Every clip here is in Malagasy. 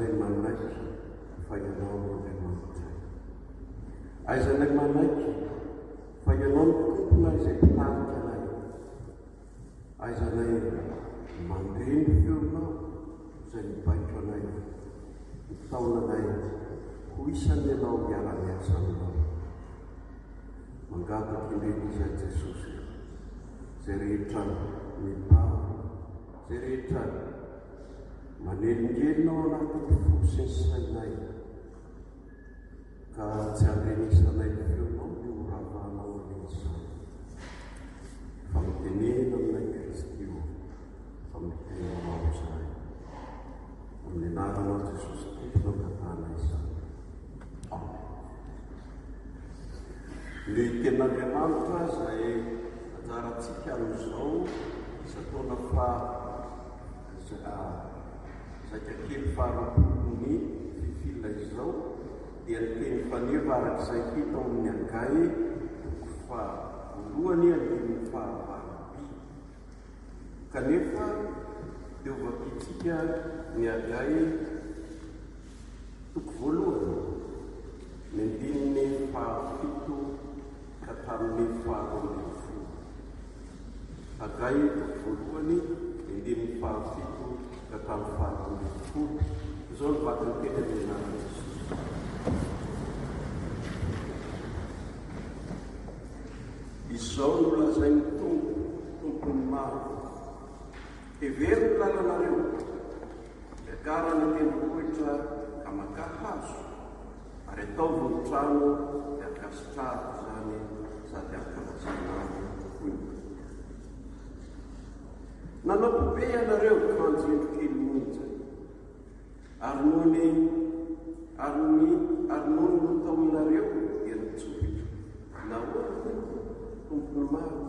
Aizanay manaiky fa ianao Andriamanitra. Aizanay manaiky fa ianao ny tompona izay mpitarika anay. Aizanay mandreny feonao izay mibaiko anay, mitaona anay ho isan'ny ianao miara-miasa aminao. Mangataka indrindra izay Jesosy, izay rehetra mipao, izay rehetra manelingelinao anaty fo sy ny sainay, ka tsy andrenisanay feonao ny horavahanao amin'izany. Fa mitenena aminay Kristy io, fa mitenenao izay. Amin'ny anaranao Jesosy Kristy angatana izany. Amen. Ny ten'Andriamanitra izay anjarantsika amin'izao isataona zakakely faharoapolony fifila izao dia ny teny faneva arak'izay hita amin'ny angay fa voalohany andininy fahavaloby. Kanefa dia ovakitsika ny angay toko voalohany ny andininy fahafito ka tamin'ny faharoambin'ny folo. Angay toko voalohany ny andininy fahafito ka tamin'ny faharoambin'ny folo. Izao ny vatany teny amin'ny anarana Jesosy. Izao no lazainy tompony maro. Hevery ny lalanareo, fiakarana tendrombohitra ka maka hazo, ary ataovy ny trano dia akasitrahako izany sady akalazana tokoiny. Nanao pobe ianareo kanjindro kely monja, ary nohony no taominareo dia nitsohitra. Nahoana tompony maro,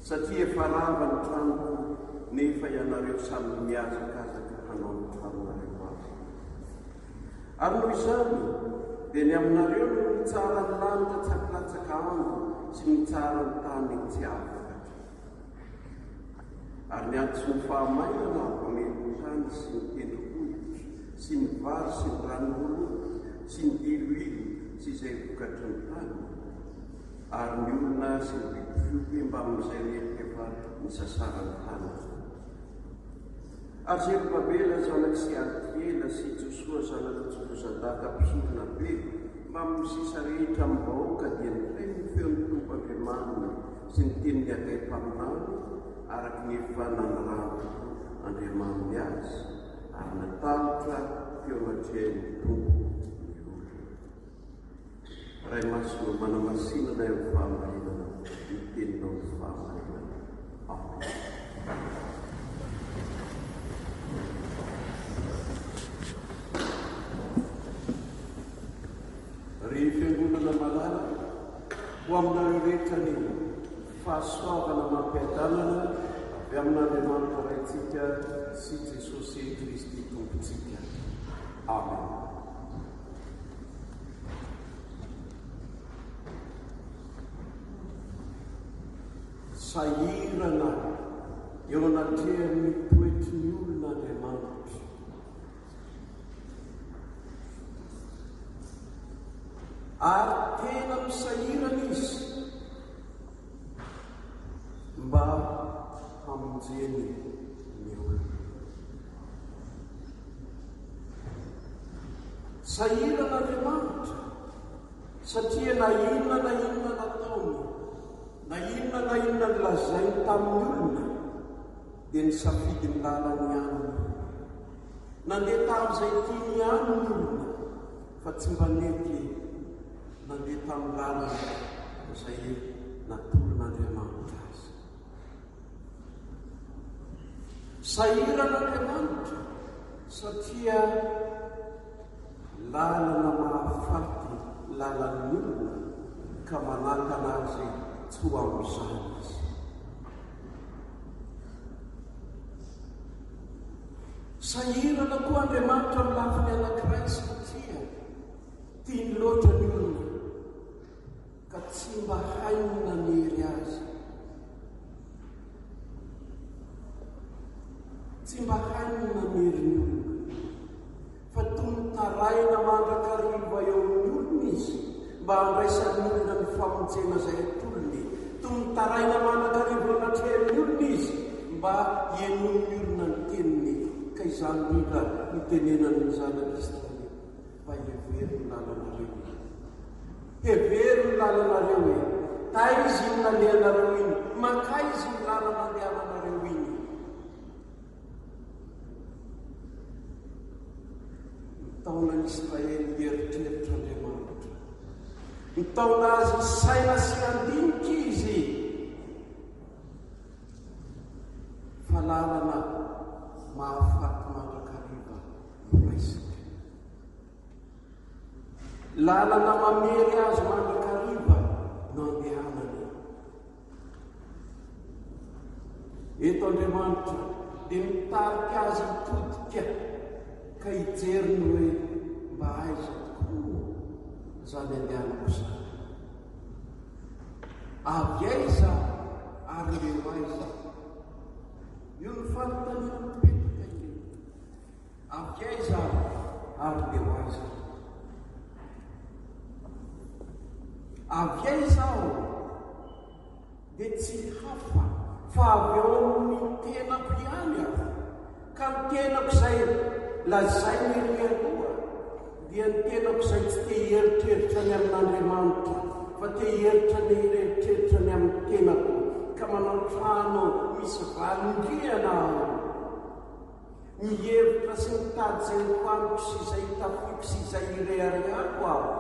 satria efa rava ny tranoko, nefa ianareo samy miazakazaka hanao ny tranonareo azy. Ary noho izany dia ny aminareo no mitsara ny lanitra tsakalatsaka andro sy mitsara ny tany tsy afaka. Ary niantso ny fahamainana ampameno tany sy ny tendrombohitra sy ny vary sy ny ranom-bolo sy ny iloilo sy izay vokatry ny tany. Ary ny olona sy ny biby mba amin'izay rehetra efa nisasara ny tany. Ary Zerubabela zanaky Sealtiela sy Josua zanaky Jozadaka mpisorona be mba misisa rehetra amin'ny vahoaka dia nitray ny feon'ny Tompo Andriamanina sy ny teniny agay mpaminany araky ny efa nanarahany Andriamaniny azy, ary natalotra feonatrian'ny Tompo ny olona. Ray masino manamasinana eo fahamarinana, ny teninao ny fahamarinana. Amen. Ry fiangonana malala ho aminareo rehetra ny fahasoavana mampiadanana avy amin'Andriamanitra raitsika sy Jesosy Kristy tompontsika. Amen. Sahirana eo anatrehan'ny toetry ny olona Andriamanitra. Ary tena misahirana izy mba hamonjeny ny olona. Sahirana Andriamanitra satria na inona nataony, na inona ny lazainy tamin'ny olona dia nisafidy ny lalany ihany. Nandeha tamin'izay tiany ihany ny olona, fa tsy mba nety nandeha tamin'ny lalana izay natolon'Andriamanitra azy. Sahiran'Andriamanitra satria lalana mahafaty lalan'ny olona ka manakana azy tsy ho amin'izany izy. Sahirana koa Andriamanitra amin'ny lafiny anankiray satria tiany loatra ny olona ka tsy mba hainy nanery azy. Tsy mba hainy nanery ny olona, fa taraina mandrakariva eo amin'ny olona izy mba handraisan'ny olona ny famonjena izay atolony. Toy ny taraina mandrakariva eo anatrehan'ny olona izy mba hienomin'ny olona ny teniny. Ka izany indrindra nitenenan'ny zanak'Israely mba hevery ny lalanareo. Hevery ny lalanareo e. Taizy iny nalehanareo iny. Maka izy ny lalana andehananareo iny. Nitaonan'Israely eritreritra Andriamanitra. Nitaona azy saina sy andinika izy. Fa lalana mahafaty mandrakariva raisika. Lalana mamery azy mandrakariva no andehanany. Eto Andriamanitra dia mitarika azy hitodika ka hijeriny hoe mba aiza tokoa zany andehanako izany. Avy aiza ary leo aiza. Io ny fanontaniana mipetraka iny. Avy aiza ary leo aiza. Avy aiza aho dia tsy hafa fa avy eo amin'ny tenako ihany aho. Ka ny tenako izay lazay ny aloha dia ny tenako izay tsy te hieritreritra ny amin'Andriamanitra fa te hieritreritra ny amin'ny tenako. Ka manao trano misy valindriana aho. Mihevitra sy mitady izay hoaniko sy izay hitafiko sy izay irehareako aho.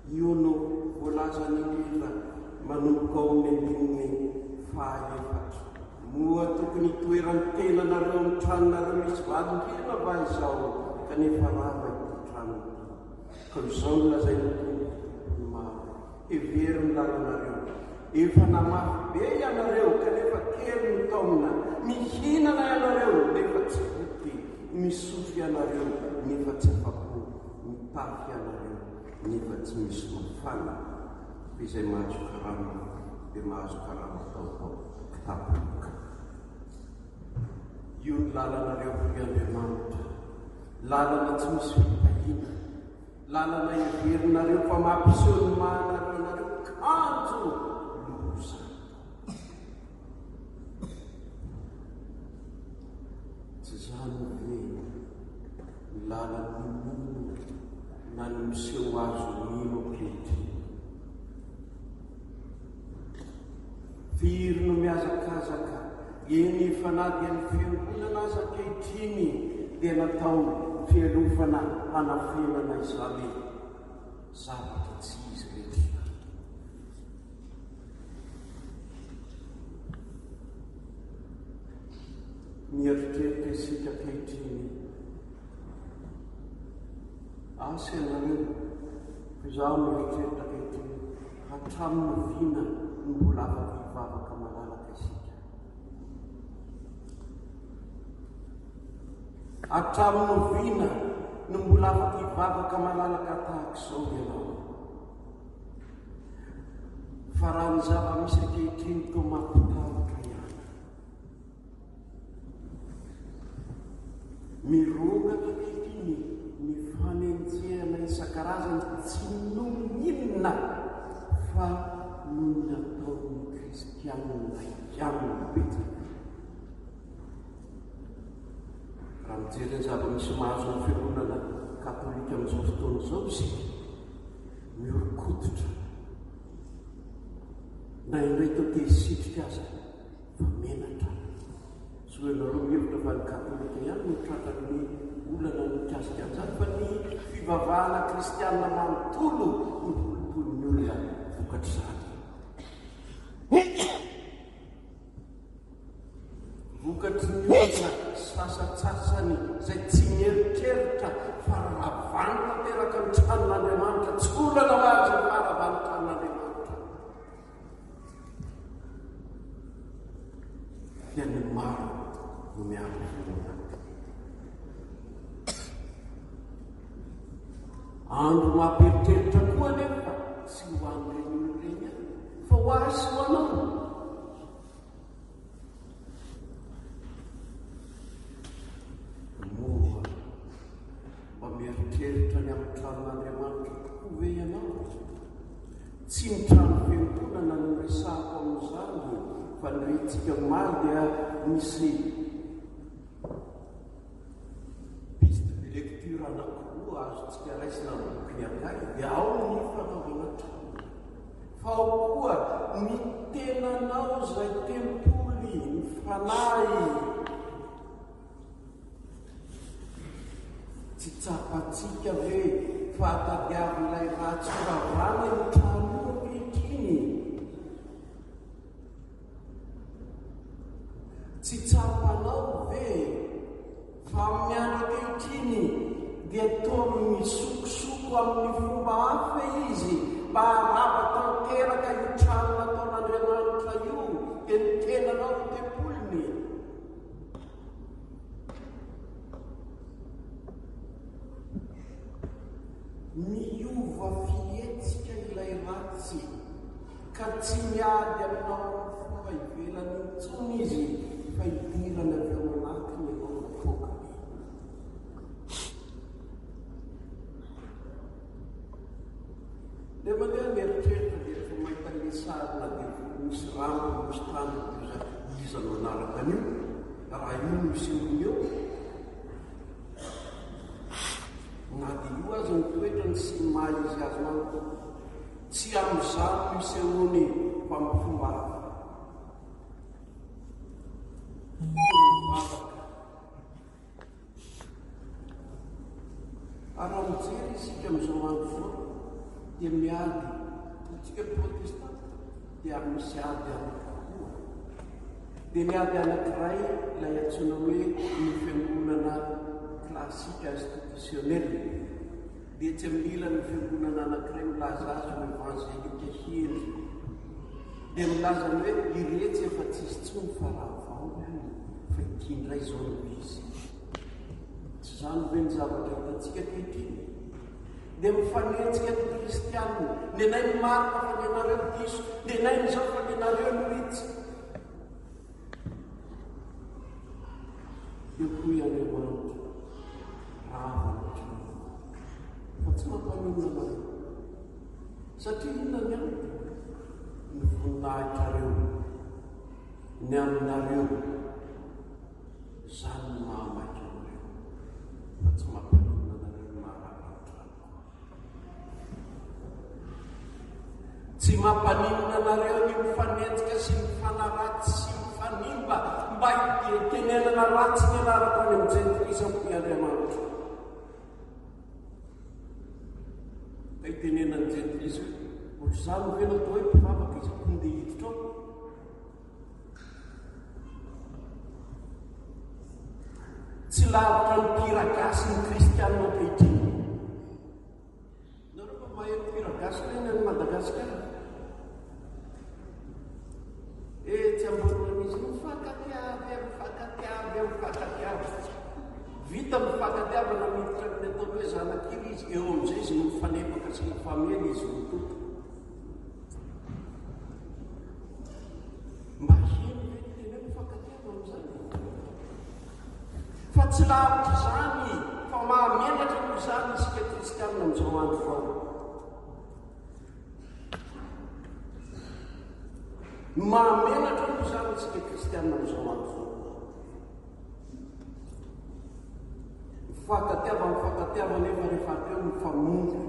Io no voalazany indrindra manomboka ao amin'ny faha-efatra. Moa tokony hitoerany tenanareo amin'ny tranonareo misy valindriana va izao kanefa rava ity trano ity. Ka izao no lazainy tompony maro. Hevery ny lalanareo. Efa namafy be ianareo kanefa kely ny taona. Mihinana ianareo nefa tsy voty. Misotro ianareo nefa tsy afa-po. Mitafy ianareo nefa tsy misy mafana. Izay mahazo karama dia mahazo karama taotao kitapoka. Io ny lalanareo ry Andriamanitra. Lalana tsy misy fitahina. Lalana heverinareo fa mampiseho ny mahanareo kanjo loza. Tsy zany hoe ny lalany mono na ny miseho azo mino ankehitriny. Firy no miazakazaka eny fanady ny fiangonana aza ankehitriny dia natao fialofana hanafenana izany zavatra tsy izy rehetra. Mieritreritra isika ankehitriny. Asa ianareo fa izaho mieritreritra ankehitriny hatramin'ny vina ny mbola afaka malalaka isika. Hatramin'ny vina ny mbola afaka hivavaka malalaka tahaka izao ianao. Fa raha ny zava-misy ankehitriny toa mampitahotra ihany. Mirongatra ankehitriny ny fanenjehana isan-karazany tsy nominina fa noho ny ataon'ny kristianina ihany betsaka. Raha mijery ny zava-misy mahazo ny fiangonana katolika amin'izao fotoana izao isika miorikototra. Na indray tao te hisitrika aza fa menatra. So ianareo mihevitra fa ny katolika ihany no tratran'ny olana ny mikasika an'izany fa ny fivavahana kristianina manontolo ny tolotolon'ny olona vokatr'izany. Vokatry ny olona sasatsasany izay tsy mieritreritra fa rahavany tanteraka ny tranon'Andriamanitra. Tsy olana hoazy ny faravany tranon'Andriamanitra. Dia ny maro no miaro vonona. Andro mamperitreritra koa nefa tsy ho an'ireny olona ireny ihany fa ho ahy sy ho anao. Moa mieritreritra ny amin'ny tranon'Andriamanitra tokoa ve ianao? Tsy ny trano fiangonana no resahako amin'izany, fa ny rentsika maly dia misy piste de lecture anankiroa azontsika raisina amin'ny boky akay, dia ao ny fanaovana trano, fa ao koa ny tenanao izay tempoly, ny fanahy. Tsy tsapatsika ve fa tadiavin'ilay ratsy ravana ny trano ankehitriny? Tsy tsapanao ve fa amin'ny andro ankehitriny dia toa misokosoko amin'ny fomba hafa izy mba harava tanteraka io trano nataon'Andriamanitra io, dia ny tenanao ny tempoliny. Miova fihetsika ilay ratsy ka tsy miady aminao amin'ny fomba ivelany intsony izy, fa idirana avy ao anatiny ianao mifokany. Dia mandeha mieritreritra dia efa mahita le sarina dia misy rano misy tany iza no anaraka an'io, raha io no misy ony eo. Na dia io azy ny toetrany sy maha izy azy manko, tsy amin'izany misy ony fa amin'ny fomba hafa. Raha mijery isika amin'izao andro zao dia miady, tsika protestanta dia misy ady anankiroa. Dia ny ady anankiray ilay antsoina hoe ny fiangonana klasika institutionnelle, dia tsy amin'ila ny fiangonana anankiray milaza azy ho evangelika hely, dia milaza ny hoe iretsy efa tsisy tsony fa raha vao fa itindray zao no izy. Tsy izany hoe ny zavatra hitantsika kehitriny. Dia mifanentsika ny kristianina, nenay ny marina fa nenareo diso, nenay nyzao fa nenareo no ritsy. Dia koa Andriamanitra ravanatra fa tsy mampaninona nareo, satria inona ny any ny voninahitrareo, ny aminareo zany ny mahamaika anareo, fa tsy mampaninona nareo maharavatra. Tsy mampaninona nareo ny mifanenjika sy ny fanaratsy sy ny fanimba mba hitenenana ratsy ny anarako any amin'ny Jean-Christ amiko Andriamanitra. Ka hitenenany Jean-Christ hoe zany hoe natao hoe mpivavaka izy tonde hiditra ao. Tsy lavitra ny mpiragasy ny kristianina ankehitriny. Nareo fa mahay mpiragasy reny any Madagasikara. Tsy amboninan'izy mifankatiavy, vita mifankatiavana miditra amin'ny atao hoe zanak'ily izy, eo amin'izay izy mifanepaka sy mifamely izy mitoto. Mba heno ve tena mifankatiava amin'izany? Fa tsy lavitra izany, fa mahamenatra noho izany isika kristianina amin'izao andro vao. Mahamenatra noho izany isika kristianina amin'izao andro vao. Mifankatiava nefa rehefa teo mifamonjy.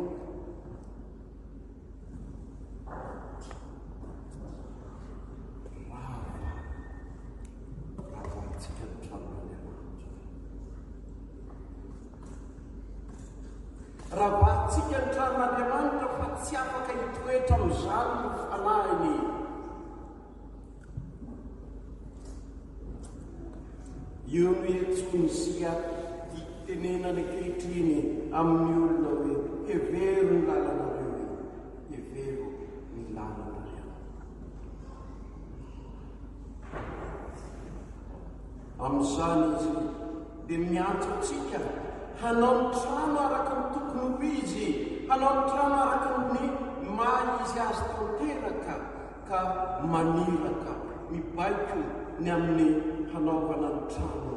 Ravatsika ny tranon'Andriamanitra. Ravatsika ny tranon'Andriamanitra fa tsy afaka hitoetra amin'izany ny fanahiny. Io no etsony sia tenenany ankehitriny amin'ny olona hoe hevero ny lalanareo, hevero ny lalanareo. Amin'izany izy dia miantso antsika hanao ny trano araka ny tokony ho izy, hanao ny trano araka ny maha izy azy tanteraka, ka maniraka mibaiko ny amin'ny hanaovana ny trano.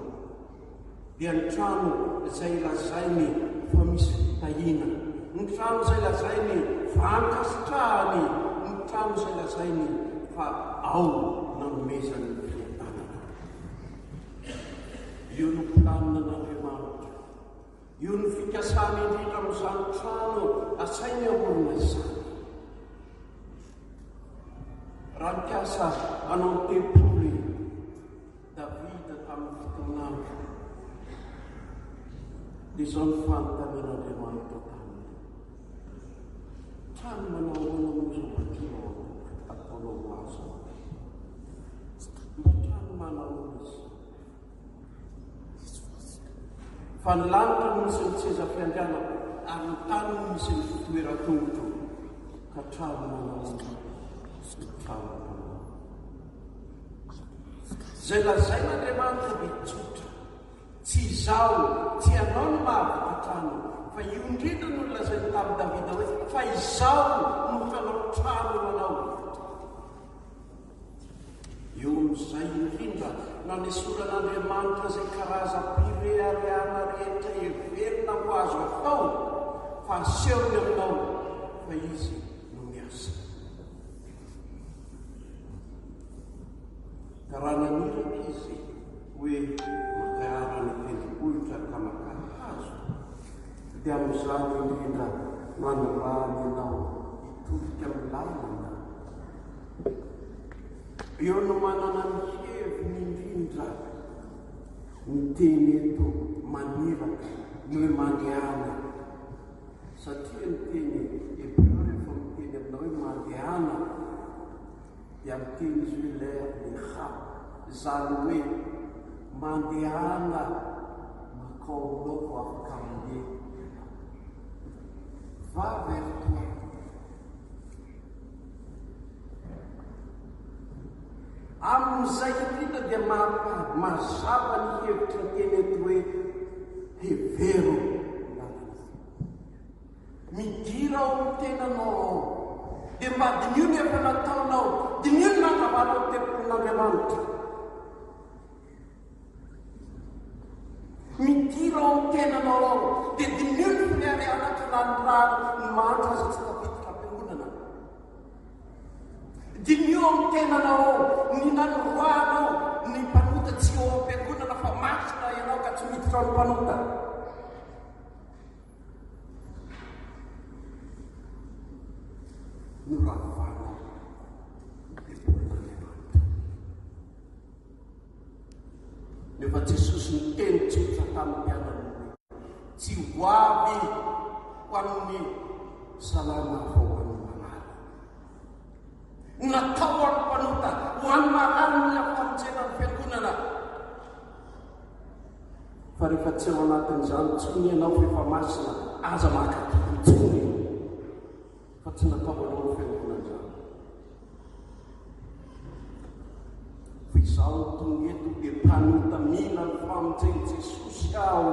Dia ny trano izay lazainy fa misy tahina, ny trano izay lazainy fankasitrahany, ny trano izay lazainy fa ao nanomezany ny fiatanana. Io no planina n'Andriamanitra, io no fikasany indrindra amin'izany trano asainy amorona izany. Raha mikasa anao tempoly Davida tamin'ny fotoanandro, dia izao ny fanontanian'Andriamanitra taminy. Trano manao ahoana amin'izao ataonao azo? Mba trano manao izy. Fa ny lanitra no misy ny seza fiandrianako, ary ny tany no misy ny fitoeran-tongotro, ka trano manao trano. Izay lazain'Andriamanitra dia tsotra, tsy izao, tsy anao no mahavita trano, fa io indrindra no lazainy tamin'ny Davida hoe fa izao no fanao trano manao. Eo amin'izay indrindra nanesoran'Andriamanitra izay karazam-pirehareana rehetra heverina ho azo atao, fa asehony aminao fa izy no miasa. Ka raha naniraka izy hoe makarany tendrombohitra ka makany hazo, dia amin'izany indrindra manorany ianao hitolika amin'ny lalana. Eo no manana ny heviny indrindra ny teny eto maniraka no hoe mandehana, satria ny teny Hebreo rehefa miteny aminao hoe mandehana dia miteny izy hoe leha, izany hoe mandehana makao aminao vo afaka mandeha. Va vers toi. Amin'izay indrindra dia mazava ny hevitra ny teny eto hoe hevero lalana. Migira ao amin'ny tenanao, dia mba dinio efa nataonao, dinio ny nangavanao tempolin'Andriamanitra. Migira ao amin'ny tenanao ao, dia dinio ny firehareana ka nanondrano ny manitra azy tsy tafitika am-piangonana. Dinio amin'ny tenanao ao, ny nanoroanao ny mpanota tsy eo am-piangonana fa masina ianao ka tsy miditra ao ny mpanota. No ravanao tempolin'Andriamanitra. Nefa Jesosy niteny tsotra tamin'ny mpianany hoe tsy ho avy ho amin'ny salama fa ho an'ny marary. Natao ho an'ny mpanota, ho an'ny marary ny afamonjena ny fiangonana. Fa rehefa tsy ao anatin'izany tsony ianao fa efa masina, aza makatoko tsony, fa tsy natao anao ny fiangonana izany. Fa izao ny tonga eto dia mpanota mila ny famonjeny Jesosy ao.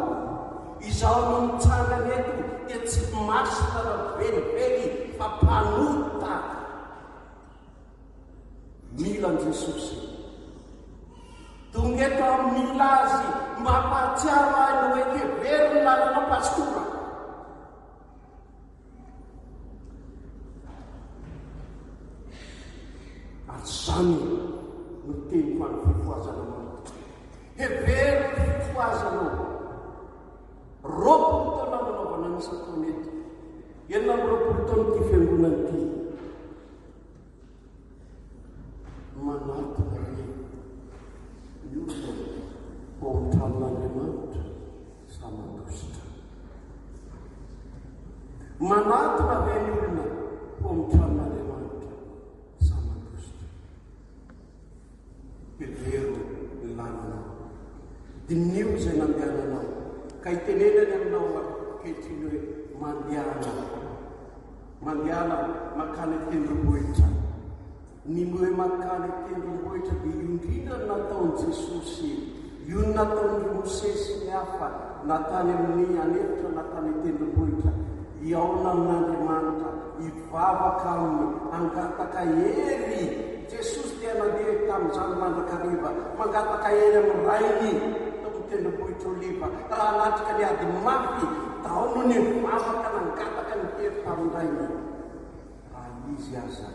Izao no mitsangana eto dia tsy masina na velively fa mpanota mila ny Jesosy. Tonga eto amin'ny mila azy mampahatsiaro ahy no hoe heveriny lalana pastora. Ary izany no teny ho an'ny fifoazana manitra. Heveriny fifoazanao. Roapolo taona nanaovana misy taona eto. Enina amin'ny roapolo taona ity fiangonana ity. Manatona hoe ny olona ho amin'ny tranon'Andriamanitra sa mandositra. Manatona ve ny olona ho amin'ny tranon'Andriamanitra sa mandositra. Hevero ny lalana. Dinio izay nandehananao. Ka itenenany aminao ankehitriny hoe mandehana. Mandehana makany tendrombohitra. Ny hoe makany tendrombohitra dia io indrindra nataon'i Jesosy, io nataon'ireo Mose sy ny hafa, natany amin'ny anefitra, natany tendrombohitra. Iaona amin'Andriamanitra, hivavaka aminy, hangataka hery. Jesosy dia nandeha tamin'izany mandrakariva, mangataka hery amin'ny rainy tendrombohitra Oliva. Raha anatrika ny ady mafy, dao no ny mandrainy raha izy aza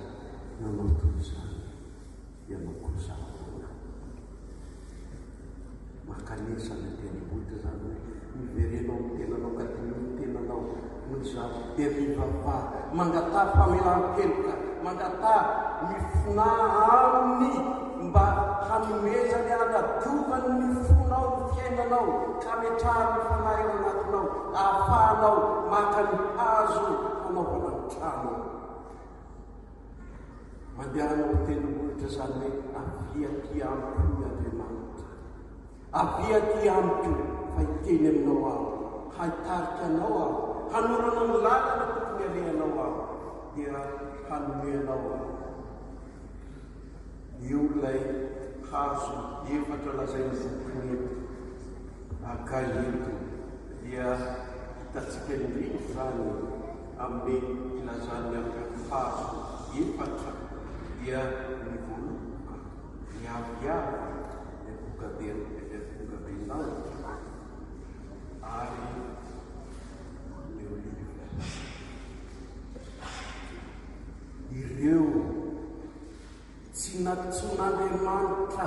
nanao toy izany ianao kosa makanesana tenivohitra zany hoe miverenao ny tenanao ka dimy ny tenanao no zave mivavah mangatà famelan-keloka mangatà mifona aminy mba hanomezany anadiovany ny fonao ny fiainanao ka metrahany fanahy eo anatinao ahafahanao maka ny hazo fanaovana ny trano mandehanao tenivohitra zany hoe aviaty amiko Andriamanitra aviaty amiko fa hiteny aminao aho haitarika anao aho hanorana ny lalana tokony alehanao aho dia hanomeanao aho io lay hazo efatra lazainy vokony eto akaeto dia hitatsika indrindra zany amin'ny ilazany hazo efatra dia ny voloka ny aviavy ny vokabenao ary ny oliva ireo tsy natson'Andriamanitra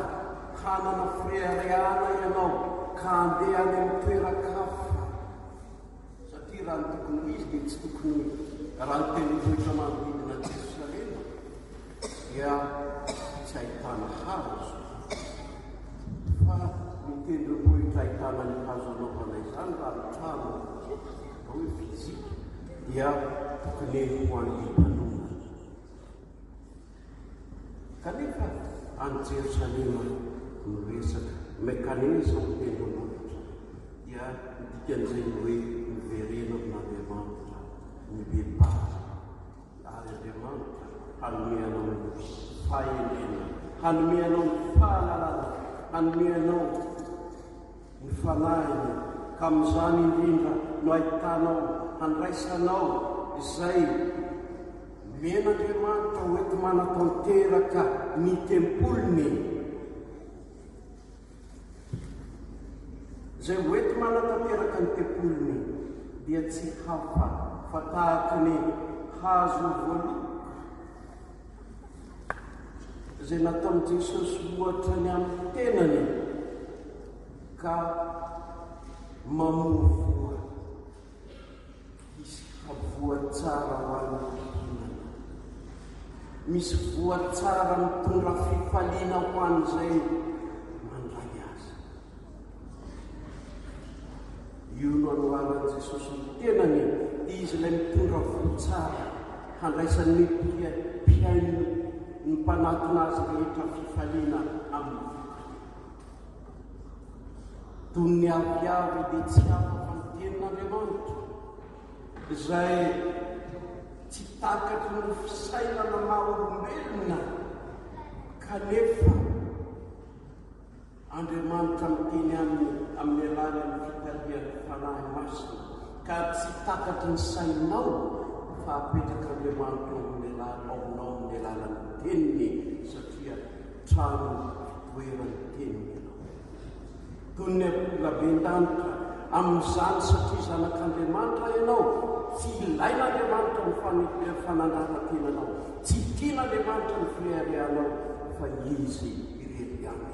hanana firehareana ianao ka andeha any amin'ny toerakafa satria raha ny tokony izy dia tsy tokony raha ny tenivohitra manodidina Jerosalema dia tsy ahitana hazo fa ny tendrombohitra ahitana ny hazo anaovana izany raha ny trano hoe fizika dia tokony ho an'ny mpanoma kanefa any Jerosalema no resaka mekanisa ny tendrombohitra dia dikan'izay hoe miverena amin'Andriamanitra ny bebaza ary Andriamanitra hanomeanao ny fahendrena hanomeanao ny fahalalana hanomeanao ny fanahiny ka amin'izany indrindra no ahitanao handraisanao izay men'Andriamanitra hoety manatanteraka ny tempolony izay hoety manatanteraka ny tempolony dia tsy hafa fa tahaka ny hazo voaloka izay nataon'i Jesosy ohatra ny amin'ny tenany ka mamovoa misy voatsara ho an'ny fihinana misy voatsara mitondra fifaliana ho an'izay mandray azy io no anoharan'i Jesosy ny tenany izy ilay mitondra voatsara handraisan'ny mpiaino ny mpanatona azy rehetra fifaliana amin'ny toy ny aviavy dia tsy hafa fa ny tenin'Andriamanitra izay tsy takatry ny fisainana maha-olombelona kanefa Andriamanitra miteny amin'ny alalan'ny fitalian'ny fanahy masina ka tsy takatry ny sainao fa apetraka Andriamanitra ao amin'ny alalan'ny teniny satria trano fitoerany teniny toy ny laben-danitra amin'izany satria zanak'Andriamanitra ianao tsy ilain'Andriamanitra ny fanandratan-tenanao tsy tian'Andriamanitra ny firehareanao fa izy irery ihany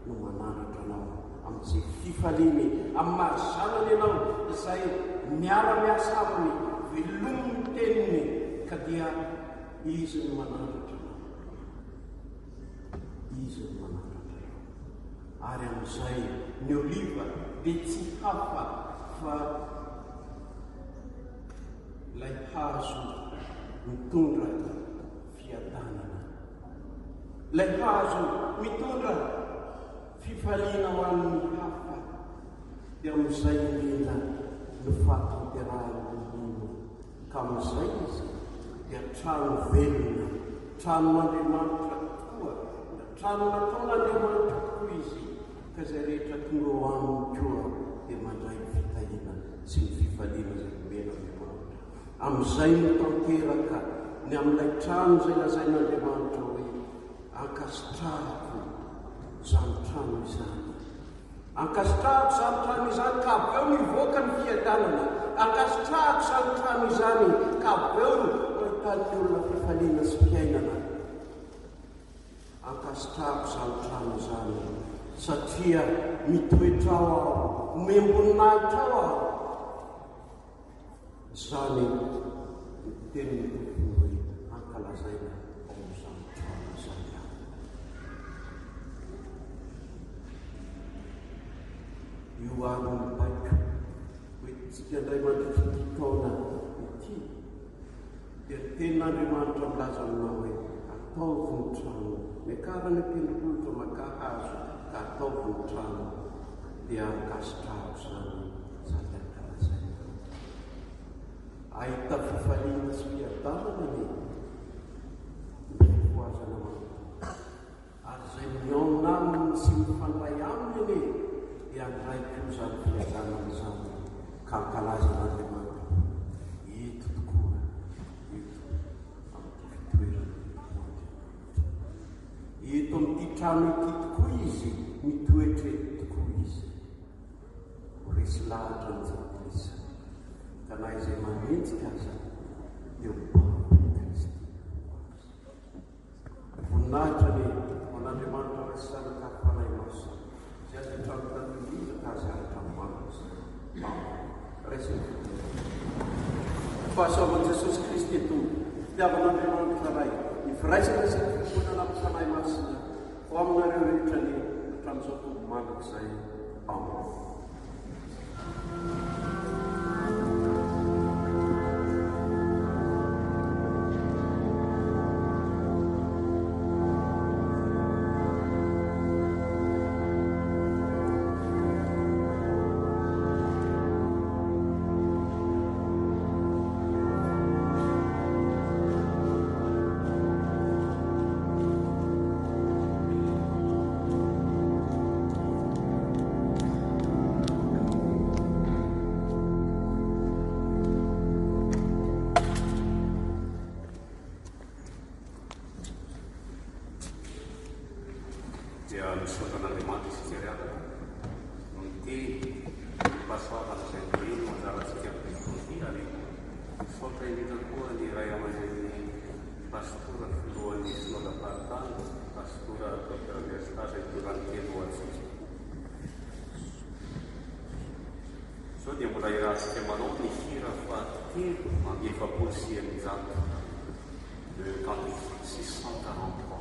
no manandratra anao amin'izay fifaliany amin'ny mahazanany ianao izay miara-miasa aminy velomin'ny teniny ka dia izy no manandratra anao izy no manandratra anao ary amin'izay ny oliva dia tsy hafa fa lay hazo mitondra fiadanana lay hazo mitondra fifaliana ho an'ny hafa dia amin'izay indrindra no fahatanterahany ka amin'izay izy dia trano velona tranon'Andriamanitra tokoa trano nataon'Andriamanitra tokoa izy ka izay rehetra tonga ho aminy koa dia mandray fitahina sy ny fifaliana izay omena Andriamanitra amin'izay no tanteraka ny amin'ilay trano izay lazain'Andriamanitra hoe ankasitrahako izany trano izany ankasitrahako izany trano izany ka avy eo mivoaka ny fiadanana ankasitrahako izany trano trano izany ka aveo mahitany olona fifaliana sy fiainana. Ankasitrahako izany trano izany satria mitoetra ao aho, omemboninahitra ao aho. Izany tenin'ny tompony hoe ankalazaina ao izany trano izany aho. Io ary mibaiko hoe tsika indray mandritry taona ity dia tenin'Andriamanitra milaza aminao hoe ataovy ny trano, miakarany am-pendrolotra makahazo ka ataovy ny trano dia ankasitrahako izany sady ankalazaina. Ahita fifaliana sy fiadanana ny fifoazana aminy ary izay miaona aminy sy mifandray aminy anie dia andraiko izany fiadanana izany ka ankalazan'Andriamanitra. Eto tokoa, eto amin'ity fitoerana eto amin'ity trano ity tokoa izy mitoetra eto tokoa izy. Ho resy lahatra ny Jesokrista ka na izay manenjika aza dia mibaby Kristy. Voninahitra ny an'Andriamanitra resy zanaka fanahy maso izay azy trano tanilizaka azy ary tranomamasa resy ny fahasoavan'i Jesosy Kristy eto fitiavan'Andriamanitra ray ifiraisana izay fifonana amin'ny fanahy masina ho aminareo rehetra ny hatramin'izao tombo manako izay aminy. Misaotan'Andriamanitra isizeriana niteny pasoavana izay noeny manjaratsika amin'ny ary misaotra indrindra koa ny ray aman-dren'ny pastora filohan'ny synodam-paritany pastora Dr. Universitazy itorany telo atsika. Sao dia mbola irahantsika manao ny hira fahatelo amin'ny efapolo sy eninjato le cantique 643.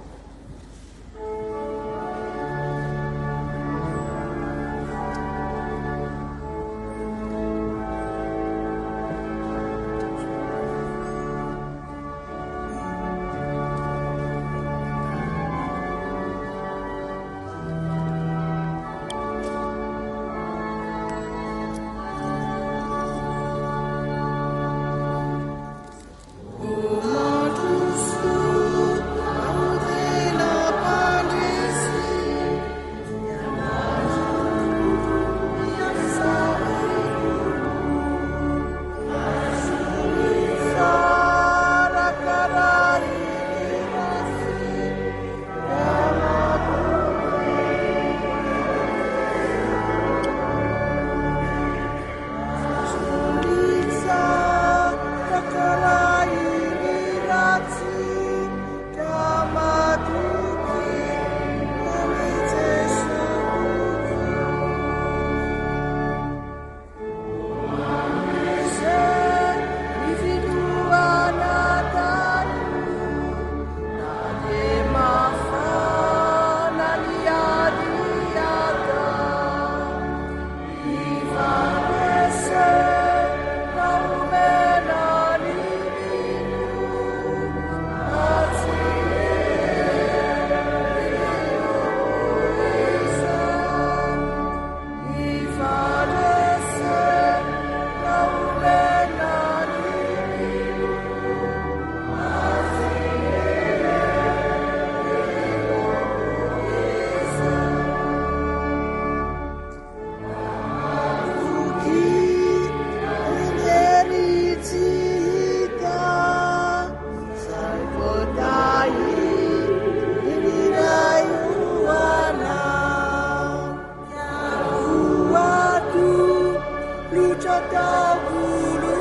Lucha da gulu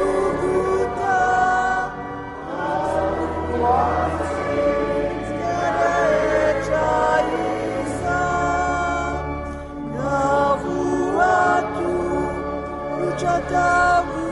Jatabu